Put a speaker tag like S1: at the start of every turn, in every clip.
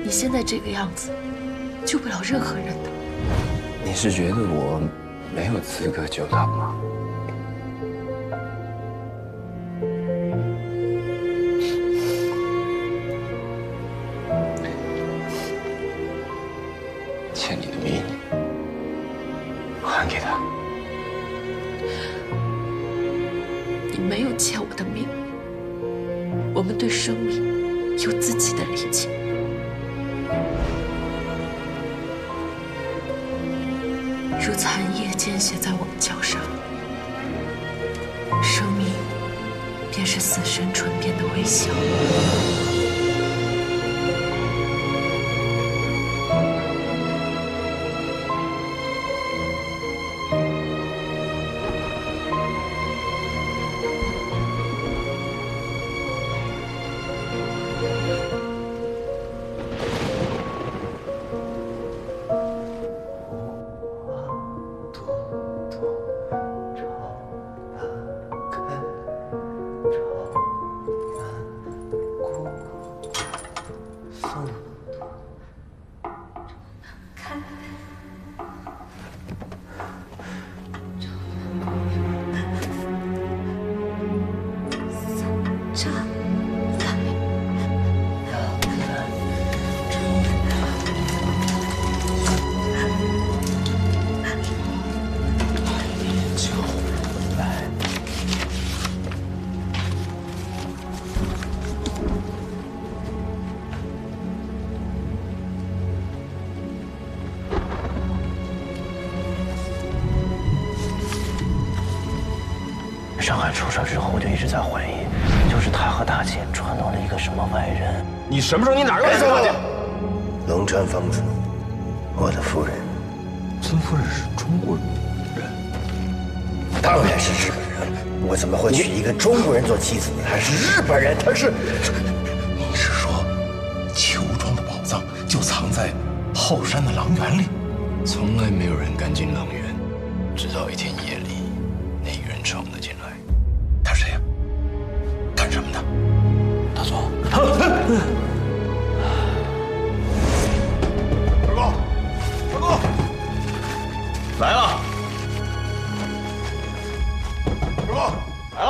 S1: 你现在这个样子，救不了任何人的。
S2: 你是觉得我没有资格救他吗？欠你的命，还给他。
S1: 你没有欠我的命，我们对生命有自己的理解。如残叶渐写在我们脚上，生命便是死神唇边的微笑。
S3: 上海出事之后，我就一直在怀疑，就是他和大姐串通了一个什么外人。
S4: 你什么时候你哪儿又来的大姐？
S3: 龙川芳子，我的夫人。
S4: 尊夫人是中国人？
S3: 当然是日本人了，我怎么会娶一个中国人做妻子呢？还是日本人？他是……
S5: 你是说，邱庄的宝藏就藏在后山的狼园里？
S2: 从来没有人敢进狼园，直到一天夜里，那个人闯了进来。
S5: 他是谁呀？干什么的？
S2: 大佐，
S4: 二哥，二哥，来了。二哥，来了。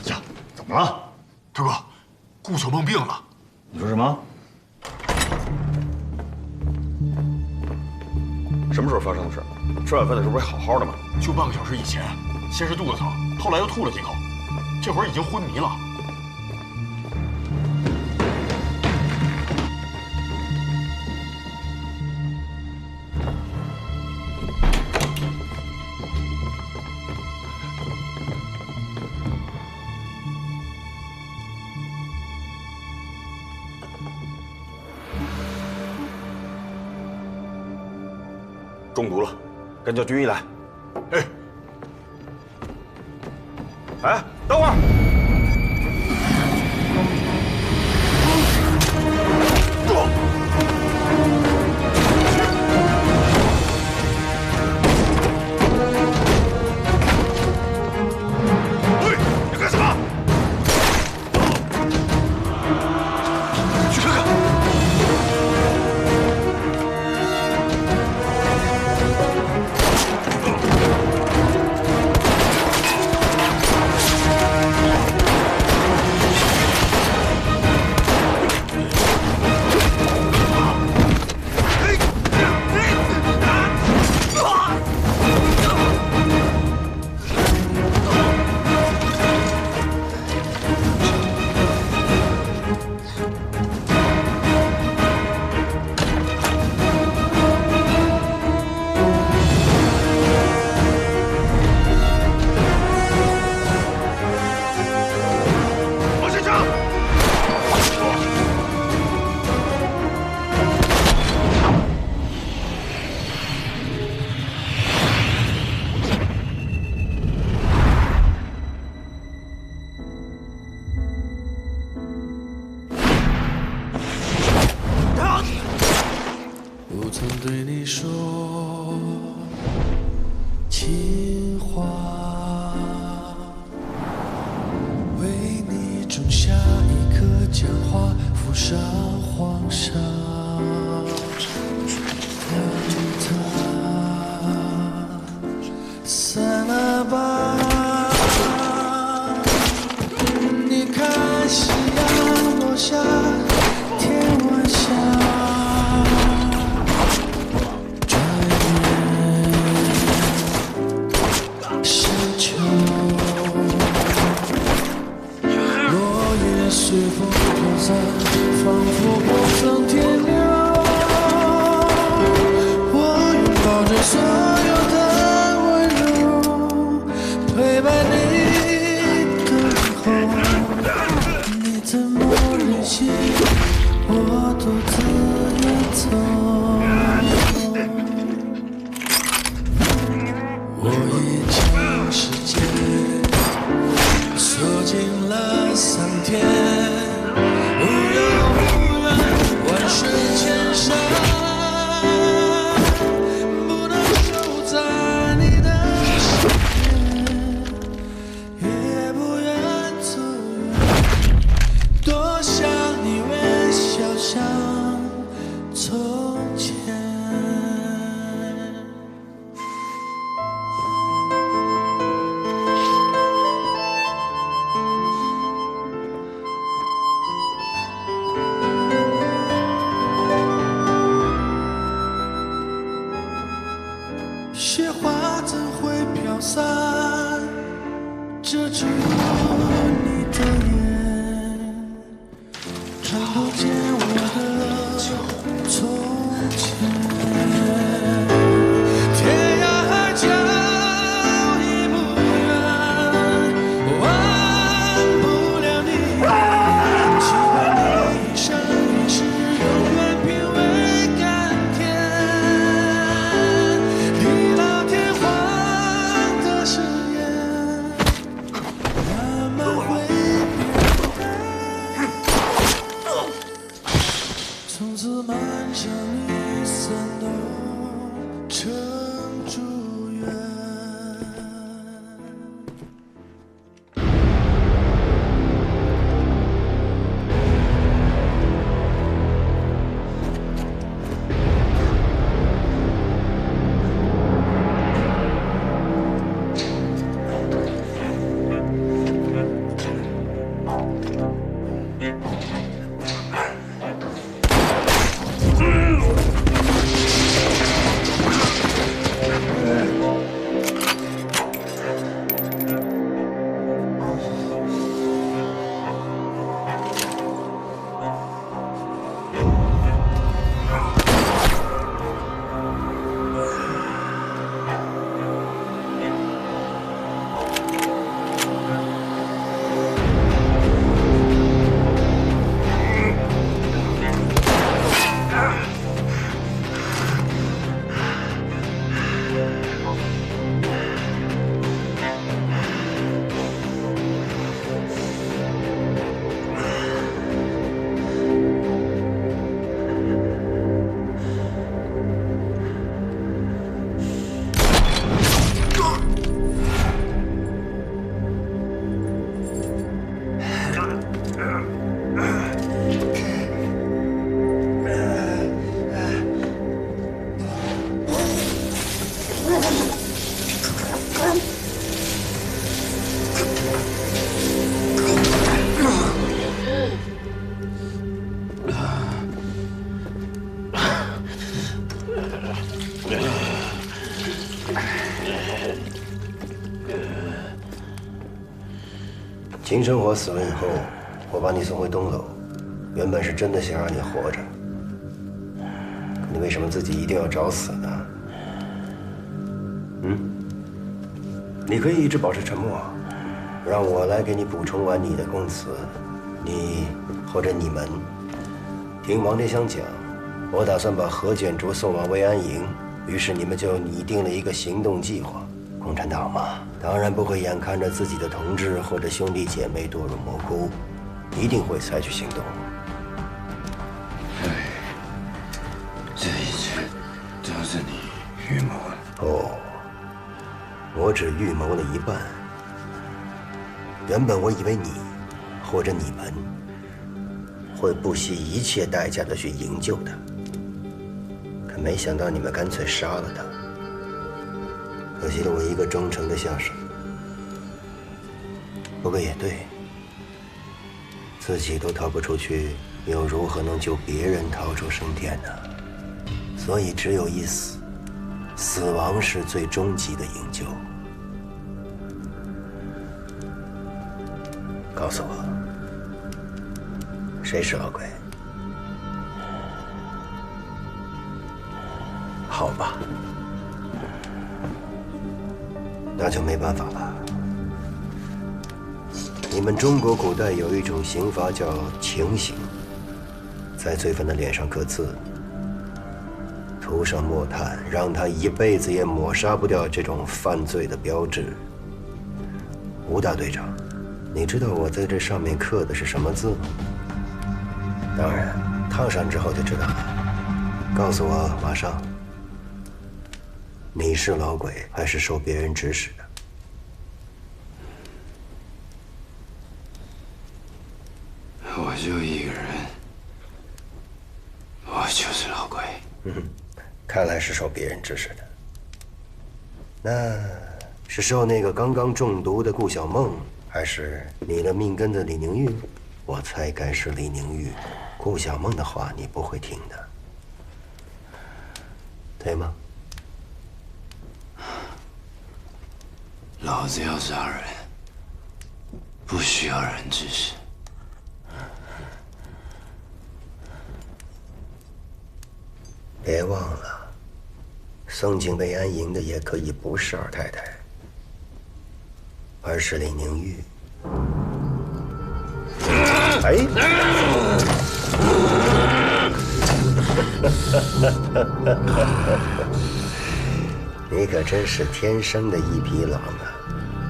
S5: 呀，怎么了？二哥，顾小梦病了。
S4: 你说什么？什么时候发生的事？吃晚饭的时候不是好好的吗？
S5: 就半个小时以前，先是肚子疼，后来又吐了几口，这会儿已经昏迷了。
S4: 中毒了，赶紧叫军医来。
S5: 哎，
S4: 哎，等会儿。
S5: 喂，你干什么？去看看。
S6: 不曾对你说情话，为你种下一颗讲话上黄沙，让它散了吧。你看夕阳落下，天晚霞，转眼深秋。落叶随风飘散，仿佛不曾停留。我拥抱着所有的温柔，陪伴你等候。你怎么任性，我独自远走。我已将世界锁进了桑田，无忧无怨，万水千山，不能守在你的身边，也不愿走远，多想你微笑像从前。雪花怎会飘散，遮住你的眼，看不见我的从前。天涯海角已不远，忘不了你，期盼你一生一世永远品味甘甜。地老天荒的誓言，慢慢会变。从此漫长离散都成祝愿。
S3: 秦生火死了以后，我把你送回东楼，原本是真的想让你活着，可你为什么自己一定要找死呢？你可以一直保持沉默，让我来给你补充完你的供词。你或者你们，听王天香讲，我打算把何建筑送往慰安营，于是你们就拟定了一个行动计划。共产党嘛，当然不会眼看着自己的同志或者兄弟姐妹堕入魔窟，一定会采取行动。
S2: 这一切都是你预谋的。
S3: 哦，我只预谋了一半。原本我以为你或者你们会不惜一切代价的去营救他。可没想到你们干脆杀了他，可惜了我一个忠诚的下属。不过也对，自己都逃不出去，又如何能救别人逃出升天呢？所以只有一死，死亡是最终极的营救。告诉我，谁是老鬼？好吧，那就没办法了。你们中国古代有一种刑罚叫情刑，在罪犯的脸上刻字，涂上墨炭，让他一辈子也抹杀不掉这种犯罪的标志。吴大队长，你知道我在这上面刻的是什么字吗？当然，烫上之后就知道了。告诉我，马上，你是老鬼还是受别人指使的？
S2: 我就一个人，我就是老鬼。
S3: 看来是受别人指使的。那是受那个刚刚中毒的顾小梦，还是你的命根子李宁玉？我猜该是李宁玉。顾小梦的话你不会听的，对吗？
S2: 老子要杀人，不需要人指使。
S3: 别忘了，宋景被安营的也可以不是二太太，而是李宁玉。哎，你可真是天生的一匹狼啊！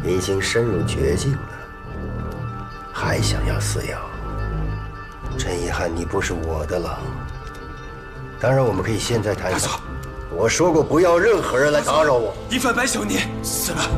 S3: 已经深入绝境了，还想要撕咬？真遗憾，你不是我的狼。当然，我们可以现在谈。大佐，我说过不要任何人来打扰我。
S4: 一犯白小年死了。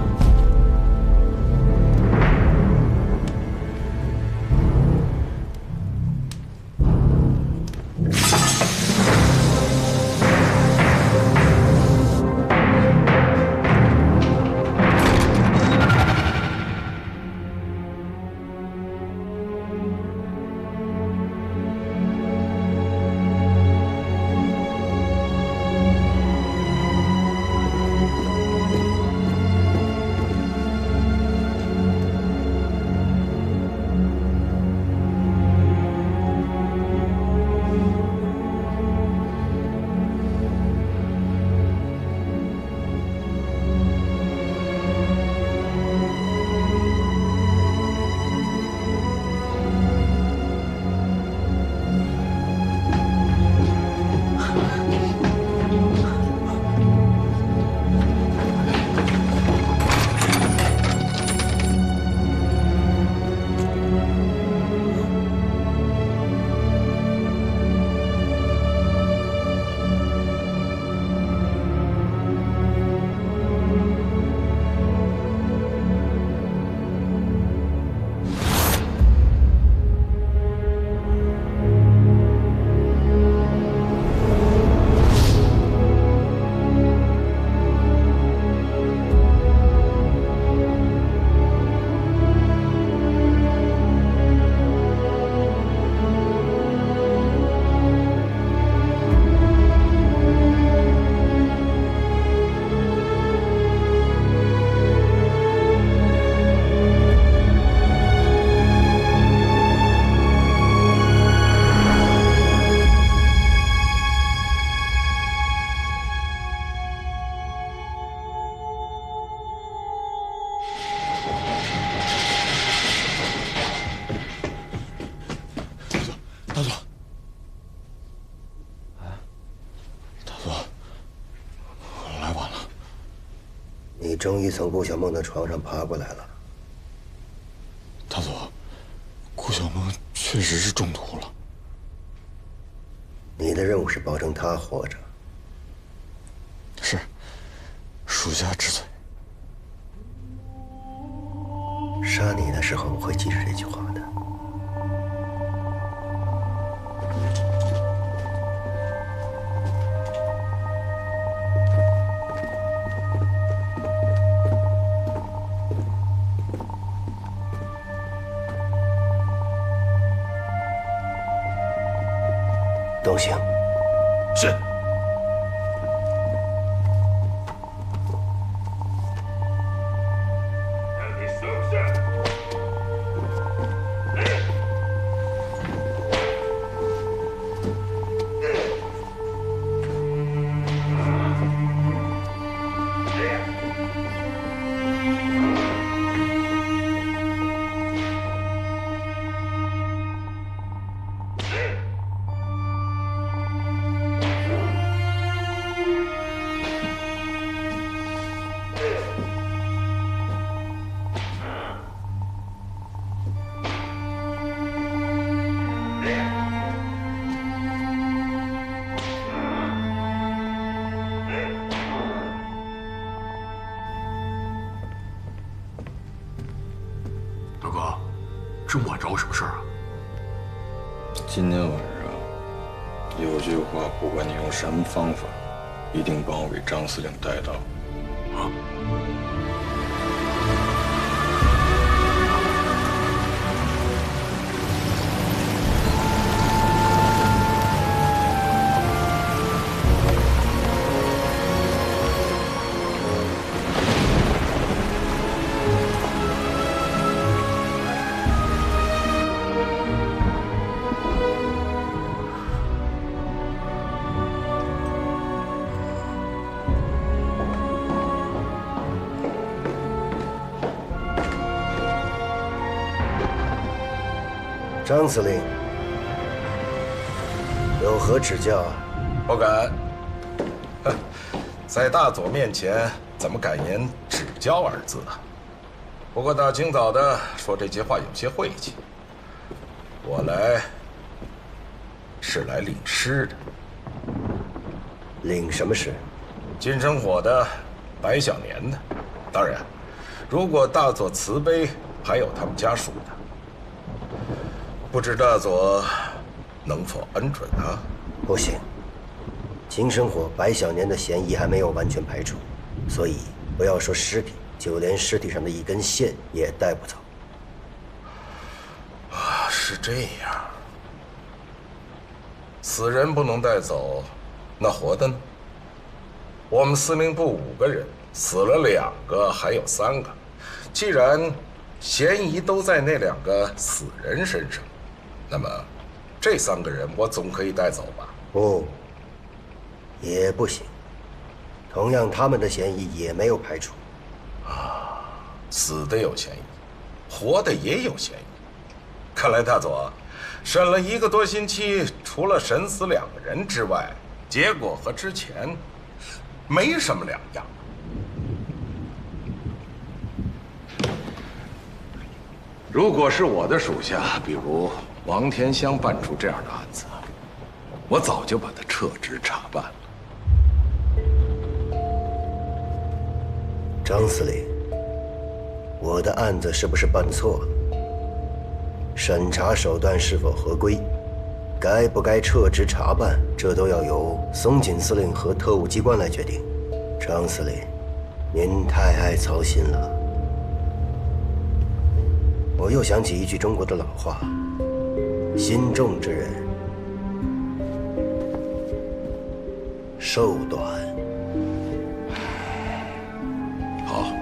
S3: 你终于从顾小梦的床上爬过来了。
S5: 大佐，顾小梦确实是中毒了。
S3: 你的任务是保证她活着。
S5: 是，属下知罪。
S3: 杀你的时候，我会记着这句话的。东行。
S5: 是。
S7: 大哥，这么晚找我什么事儿啊？
S2: 今天晚上有句话，不管你用什么方法，一定帮我给张司令带到。
S7: 啊！
S3: 张司令，有何指教？
S5: 不敢。在大佐面前，怎么敢言指教二字啊？不过大清早的说这些话有些晦气。我来是来领诗的。
S3: 领什么诗？
S5: 金生火的，白小年的。当然，如果大佐慈悲，还有他们家属的。不知大佐能否恩准啊？
S3: 不行，金生火、白小年的嫌疑还没有完全排除，所以不要说尸体，就连尸体上的一根线也带不走。
S5: 啊，是这样。死人不能带走，那活的呢？我们司令部5个人，死了2个，还有3个。既然嫌疑都在那2个死人身上，那么这3个人我总可以带走吧？
S3: 不，也不行。同样，他们的嫌疑也没有排除。
S5: 啊，死的有嫌疑，活的也有嫌疑。看来大佐审了1个多星期，除了审死2个人之外，结果和之前没什么两样。如果是我的属下，比如王天香办出这样的案子，我早就把他撤职查办了。
S3: 张司令，我的案子是不是办错了？审查手段是否合规？该不该撤职查办？这都要由松锦司令和特务机关来决定。张司令，您太爱操心了。我又想起一句中国的老话：心重之人，寿短。
S5: 好，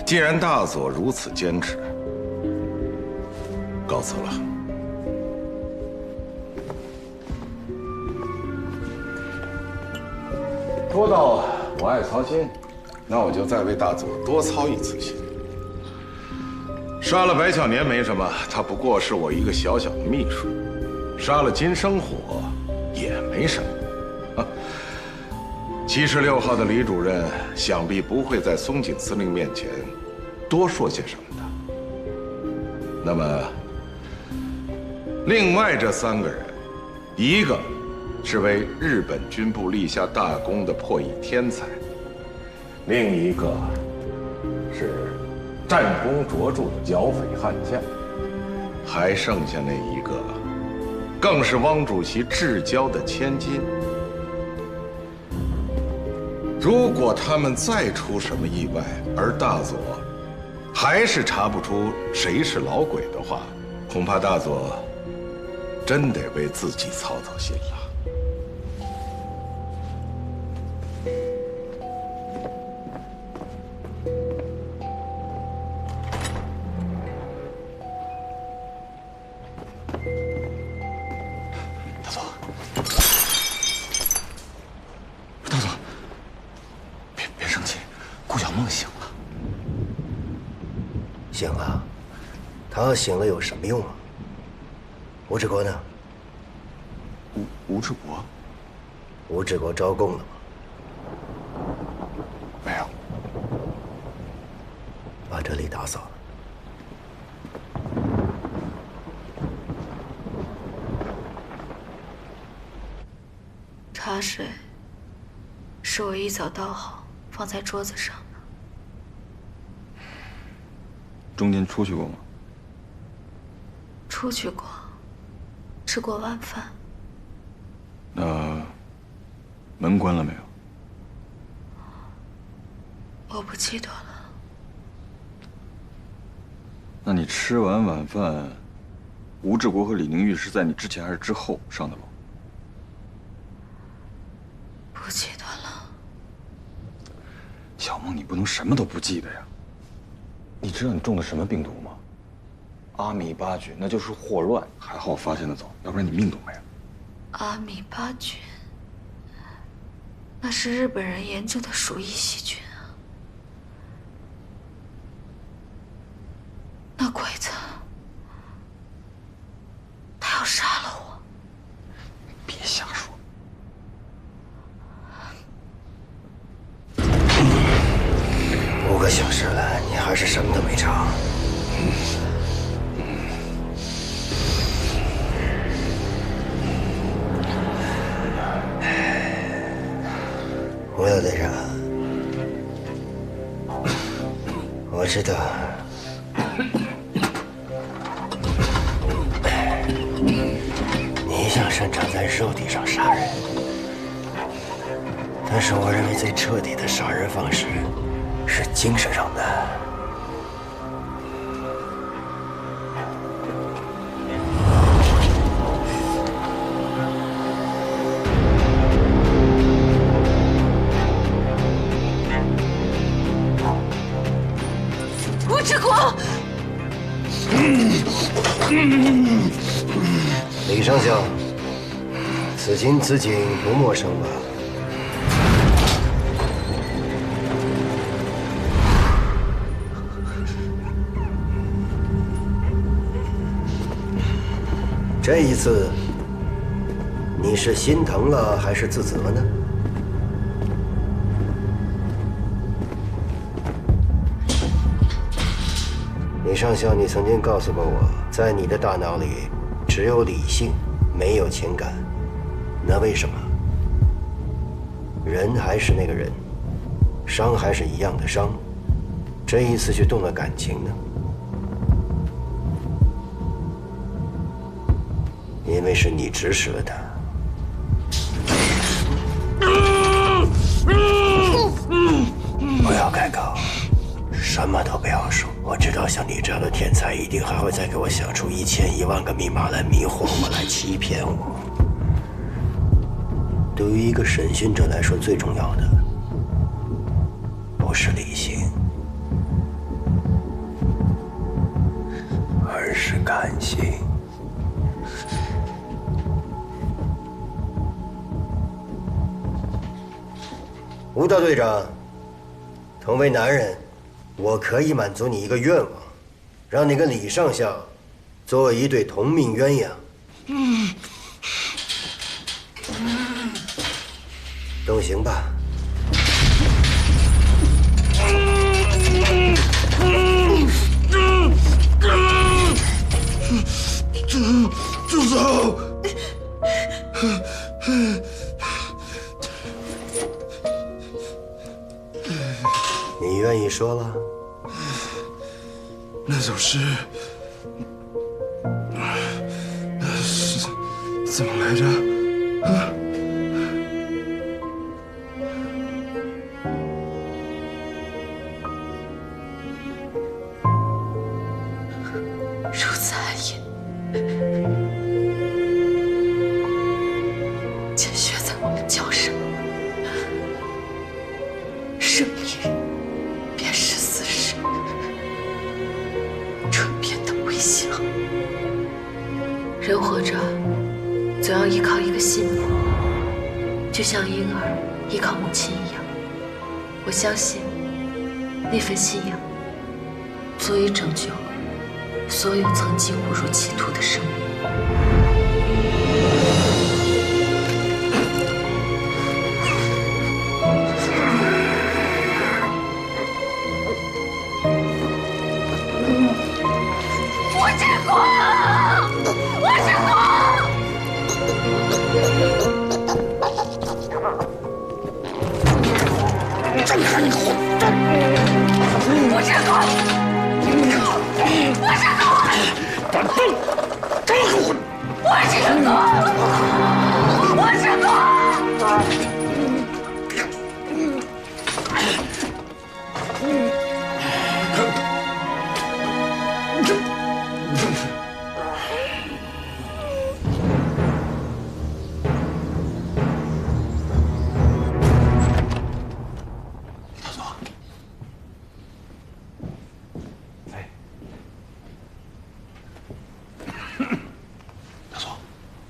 S5: 既然大佐如此坚持，告辞了。说到我爱操心，那我就再为大佐多操一次心。杀了白小年没什么，他不过是我一个小小的秘书；杀了金生火也没什么。76号的李主任想必不会在松井司令面前多说些什么的。那么，另外这3个人，一个是为日本军部立下大功的破译天才，另一个是战功卓著的剿匪悍将，还剩下那一个，更是汪主席至交的千金。如果他们再出什么意外，而大佐还是查不出谁是老鬼的话，恐怕大佐真得为自己操操心了。
S2: 小梦醒了。
S3: 醒了？他醒了有什么用啊？吴志国呢？
S2: 吴志国？
S3: 吴志国招供了吗？
S2: 没有。
S3: 把这里打扫了。
S1: 茶水是我一早倒好放在桌子上的。
S2: 中间出去过吗？
S1: 出去过，吃过晚饭。
S2: 那门关了没有？
S1: 我不记得了。
S2: 那你吃完晚饭，吴志国和李宁玉是在你之前还是之后上的楼？
S1: 不记得了。
S2: 小梦，你不能什么都不记得呀。你知道你中的什么病毒吗？阿米巴菌，那就是霍乱。还好发现的早，要不然你命都没了。
S1: 阿米巴菌，那是日本人研究的鼠疫细菌啊。那鬼子，他要杀了我。
S2: 别瞎说。
S3: 5个小时了，你还是什么都没尝。吴大队长，我知道，你一向擅长在肉体上杀人，但是我认为最彻底的杀人方式是精神上的。
S1: 吴志国，
S3: 李上校，此情此景不陌生吧？这一次，你是心疼了还是自责呢？李上校，你曾经告诉过我，在你的大脑里只有理性，没有情感。那为什么？人还是那个人，伤还是一样的伤，这一次却动了感情呢？因为是你指使了他。不要开口，什么都不要说。我知道像你这样的天才，一定还会再给我想出1000、10000个密码来迷惑我，来欺骗我。对于一个审讯者来说，最重要的不是理性，而是感性。吴大队长，同为男人，我可以满足你一个愿望，让你跟李上校做一对同命鸳鸯。都行吧。
S6: 住手！
S3: 你愿意说了？
S6: 那首诗，是怎么来着？啊？
S1: 如此暗夜，见血在我们脚上，生命便是死时唇边的微笑。人活着，总要依靠一个信念，就像婴儿依靠母亲一样。我相信，那份信仰，足以拯救所有曾经误入歧途的生命。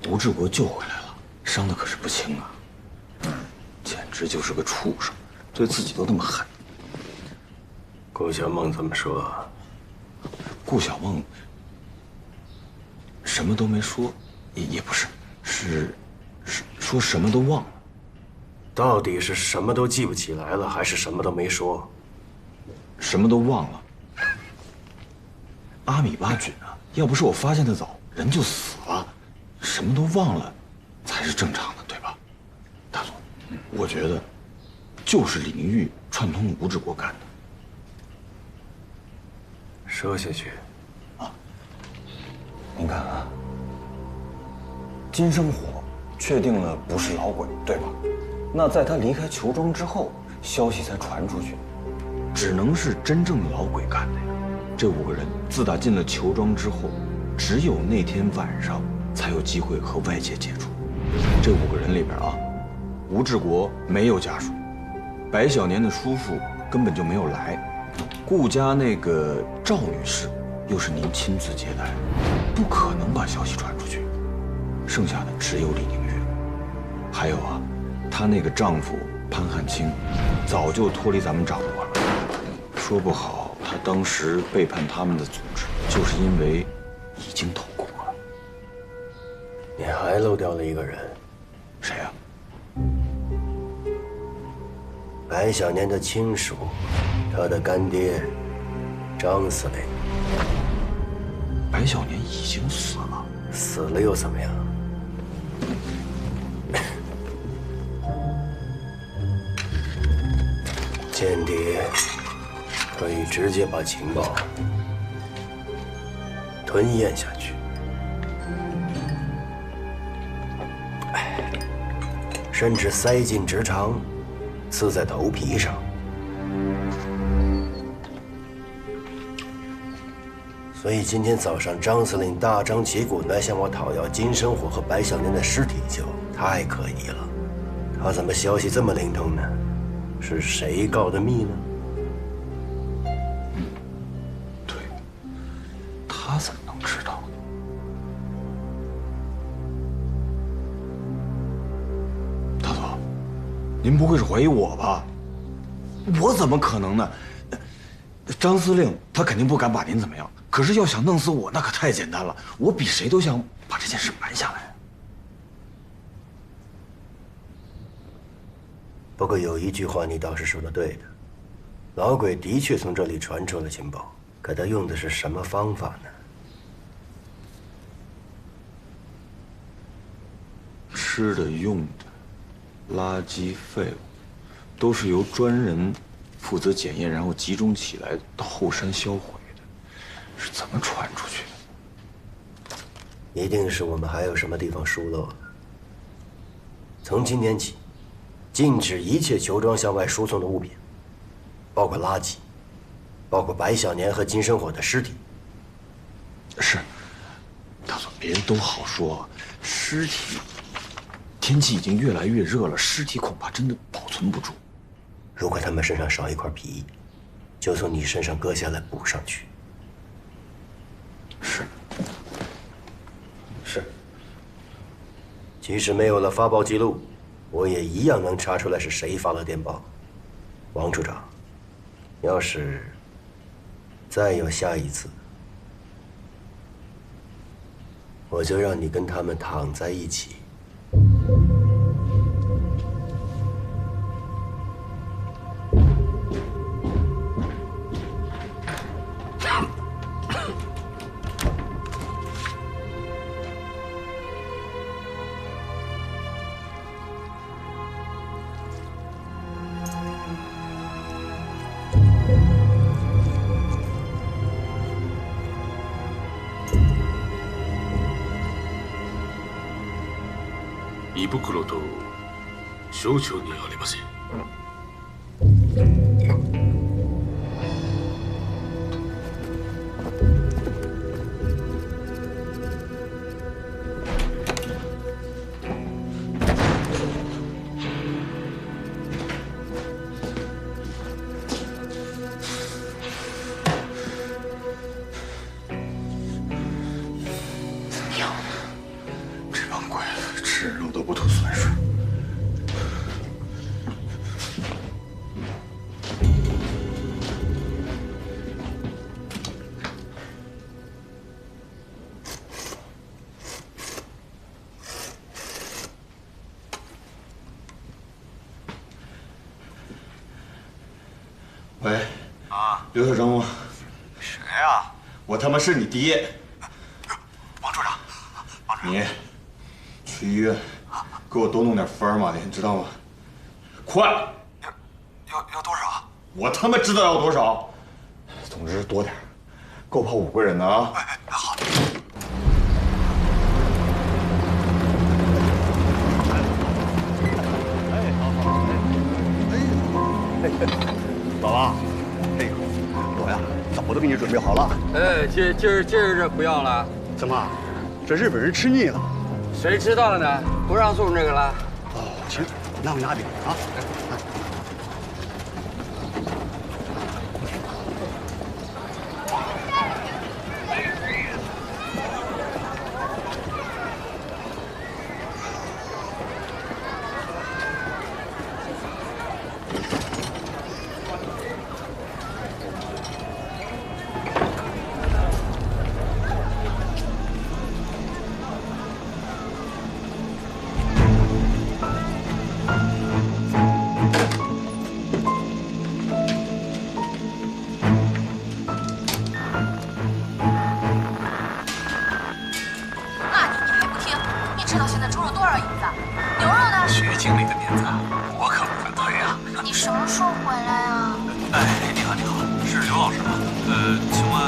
S2: 吴志国救回来了，伤的可是不轻啊！简直就是个畜生，对自己都那么狠。
S3: 顾小梦怎么说？
S2: 顾小梦什么都没说，也不是，是说什么都忘了。
S3: 到底是什么都记不起来了，还是什么都没说？
S2: 什么都忘了。阿米巴菌啊，要不是我发现的早，人就死了。什么都忘了，才是正常的，对吧？大总，我觉得就是李明玉串通吴志国干的。
S3: 说下去。
S2: 您看啊，金生火确定了不是老鬼，对吧？那在他离开裘庄之后，消息才传出去，只能是真正的老鬼干的呀。这5个人自打进了裘庄之后，只有那天晚上才有机会和外界接触。这5个人里边啊，吴志国没有家属，白小年的叔父根本就没有来，顾家那个赵女士又是您亲自接待，不可能把消息传出去。剩下的只有李宁玉了。还有啊，她那个丈夫潘汉卿早就脱离咱们掌握了，说不好他当时背叛他们的组织，就是因为已经投共了。
S3: 你还漏掉了一个人，
S2: 谁呀？
S3: 白小年的亲属，他的干爹张司令。
S2: 白小年已经死了，
S3: 死了又怎么样？间谍可以直接把情报吞咽下去，甚至塞进直肠，刺在头皮上。所以今天早上张司令大张旗鼓来向我讨要金生火和白小年的尸体，就太可疑了。他怎么消息这么灵通呢？是谁告的密呢？
S2: 对，他怎么能知道呢？大总，您不会是怀疑我吧？我怎么可能呢？张司令他肯定不敢把您怎么样，可是要想弄死我，那可太简单了。我比谁都想把这件事瞒下来。
S3: 不过有一句话你倒是说的对的，老鬼的确从这里传出了情报，可他用的是什么方法呢？
S2: 吃的、用的、垃圾废物，都是由专人负责检验，然后集中起来到后山销毁的，是怎么传出去的？
S3: 一定是我们还有什么地方疏漏了。从今天起，禁止一切裘庄向外输送的物品，包括垃圾，包括白小年和金生火的尸体。
S2: 是，大总，别人都好说，尸体，天气已经越来越热了，尸体恐怕真的保存不住。
S3: 如果他们身上少一块皮，就从你身上割下来补上去。
S2: 是。是。
S3: 即使没有了发报记录，我也一样能查出来是谁发了电报。王处长，要是再有下一次，我就让你跟他们躺在一起。
S7: 胃袋と小腸にありません。
S4: 喂，刘小征吗？
S8: 谁呀？
S4: 我他妈是你爹，
S8: 王处长，王处长，
S4: 你去医院给我多弄点福尔马林，知道吗？快！
S8: 要多少？
S4: 我他妈知道要多少，总之多点，够跑5个人的啊！
S8: 好。
S4: 老王，这个我呀早都给你准备好了。
S9: 哎，今儿这不要了？
S4: 怎么？这日本人吃腻了？
S9: 谁知道了呢？不让送这个了？
S4: 哦，行，那我拿点啊。
S10: 知道现在猪肉多少银子？牛肉呢？
S8: 徐经理的面子，我可不敢推啊。
S10: 你什么时候回来啊？
S8: 哎，你好，是刘老师吗？请问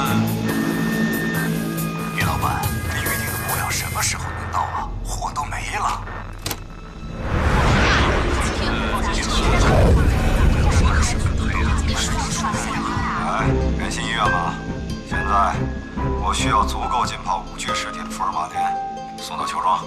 S8: 于老板，预定的布料什么时候能到啊？货都没了。哎，远信医院吧。现在我需要足够浸泡5具尸体的福尔马林，送到球庄。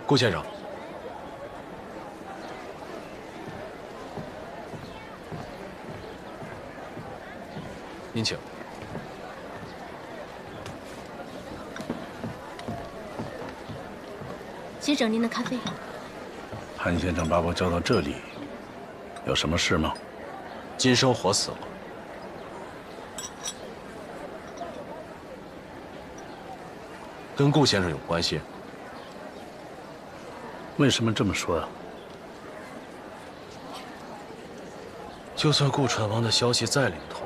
S7: 顾先生，您请。
S11: 先生，您的咖啡。
S12: 潘先生把我叫到这里，有什么事吗？
S7: 金生火死了。跟顾先生有关系。
S12: 为什么这么说啊？
S7: 就算顾传王的消息再灵通，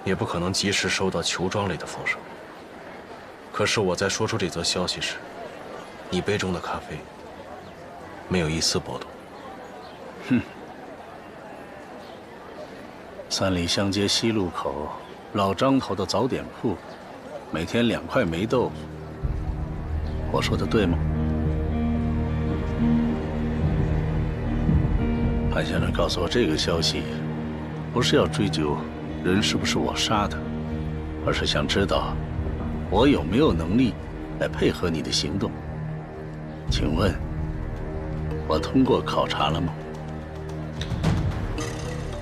S7: 也不可能及时收到球庄里的风声。可是我在说出这则消息时，你杯中的咖啡没有一丝波动。
S12: 哼。三里香街西路口老张头的早点铺，每天2块霉豆腐。我说的对吗？潘先生告诉我这个消息，不是要追究人是不是我杀的，而是想知道我有没有能力来配合你的行动。请问，我通过考察了吗？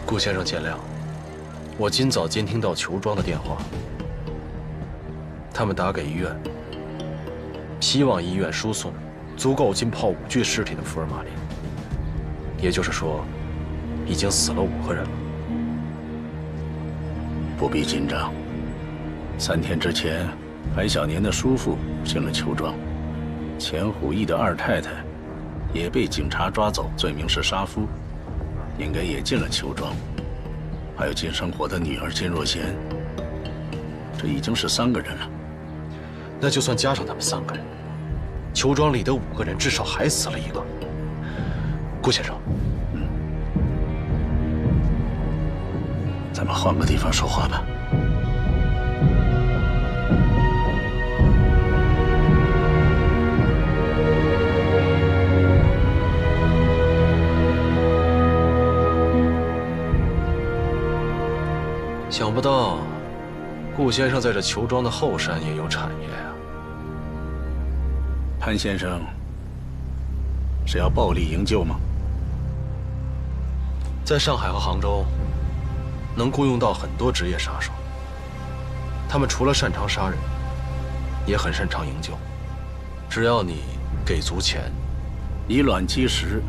S7: 顾先生见谅，我今早监听到裘庄的电话，他们打给医院，希望医院输送足够浸泡5具尸体的福尔马林。也就是说，已经死了5个人了。
S12: 不必紧张。3天之前，白小年的叔父进了裘庄，钱虎义的二太太也被警察抓走，罪名是杀夫，应该也进了裘庄。还有金生活的女儿金若娴，这已经是3个人了。
S7: 那就算加上他们3个人，裘庄里的5个人至少还死了1个。顾先生，
S12: 咱们换个地方说话吧。
S7: 想不到，顾先生在这裘庄的后山也有产业啊。
S12: 潘先生是要暴力营救吗？
S7: 在上海和杭州，能雇佣到很多职业杀手。他们除了擅长杀人，也很擅长营救。只要你给足钱，
S12: 以卵击石，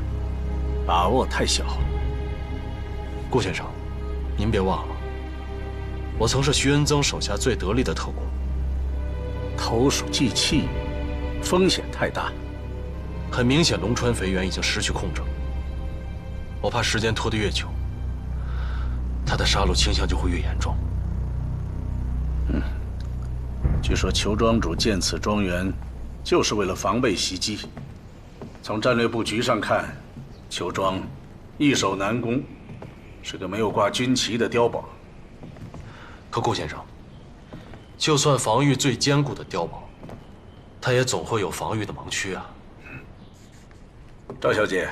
S12: 把握太小。
S7: 顾先生，您别忘了，我曾是徐恩曾手下最得力的特工。
S12: 投鼠忌器，风险太大。
S7: 很明显，龙川肥原已经失去控制了。我怕时间拖得越久，他的杀戮倾向就会越严重。
S12: 据说裘庄主建此庄园，就是为了防备袭击。从战略布局上看，裘庄易守难攻，是个没有挂军旗的碉堡。
S7: 可顾先生，就算防御最坚固的碉堡，它也总会有防御的盲区啊。
S12: 赵小姐，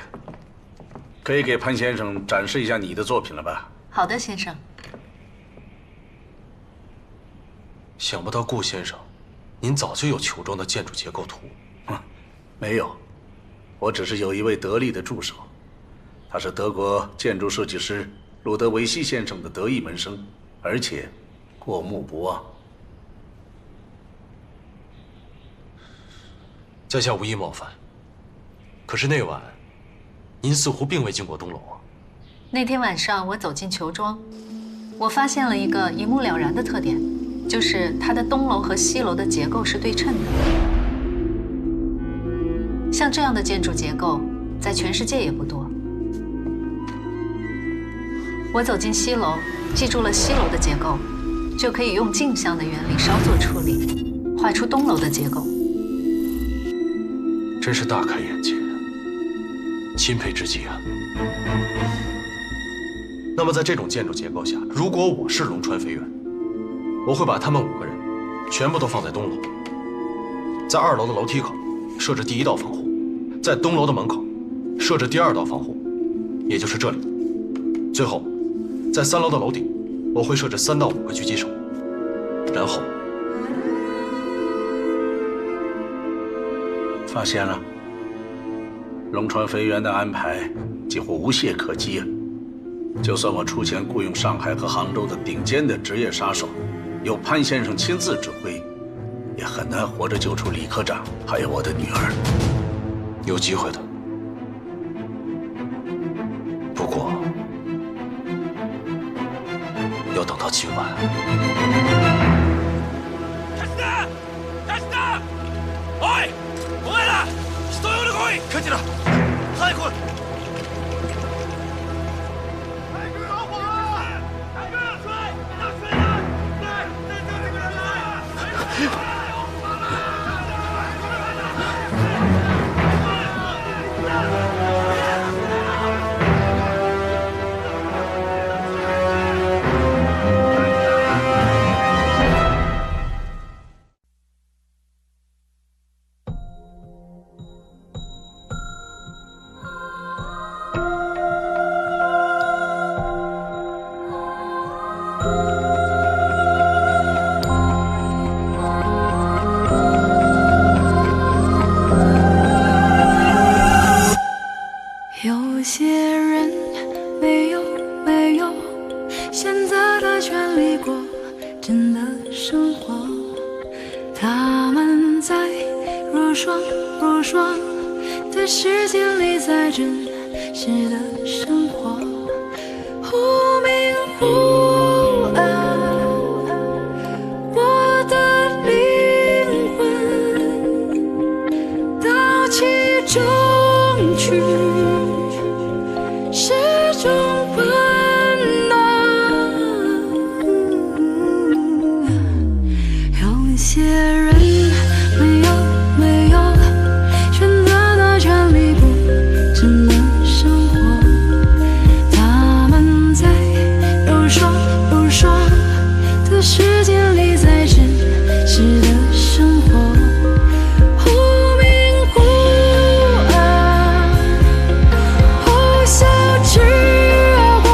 S12: 可以给潘先生展示一下你的作品了吧？
S1: 好的，先生。
S7: 想不到顾先生，您早就有裘庄的建筑结构图。
S12: 没有，我只是有一位得力的助手，他是德国建筑设计师鲁德维希先生的得意门生，而且过目不忘。
S7: 在下无意冒犯，可是那晚，您似乎并未经过东楼啊。
S1: 那天晚上我走进裘庄，我发现了一个一目了然的特点，就是它的东楼和西楼的结构是对称的。像这样的建筑结构，在全世界也不多。我走进西楼，记住了西楼的结构，就可以用镜像的原理稍作处理，画出东楼的结构。
S7: 真是大开眼界，钦佩之极啊！那么在这种建筑结构下，如果我是龙川飞远，我会把他们5个人全部都放在东楼，在2楼的楼梯口设置第1道防护，在东楼的门口设置第2道防护，也就是这里。最后，在3楼的楼顶，我会设置3到5个狙击手，然后
S12: 发现了，龙川飞原的安排几乎无懈可击啊！就算我出钱雇佣上海和杭州的顶尖的职业杀手，由潘先生亲自指挥，也很难活着救出李科长还有我的女儿。
S7: 有机会的，不过要等到今晚。
S6: おい、お前ら、人より来い！看见了，早く！霜如霜的时间里，在真实的生活，忽明忽暗，我的灵魂到其中去，是种温暖。有一些人没有选择的权利，不真的生活，他们在有霜有霜的时间里，在真实的生活，忽明忽暗，呼啸之过，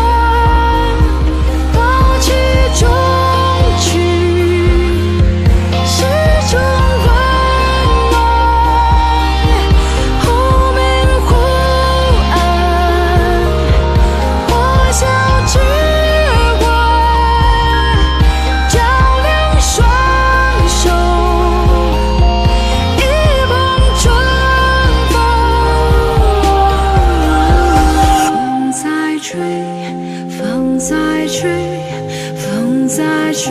S6: 到其中去，是种温暖。忽明忽暗，呼啸之过，照亮双手，一捧春风。风在吹，风在吹，风在吹。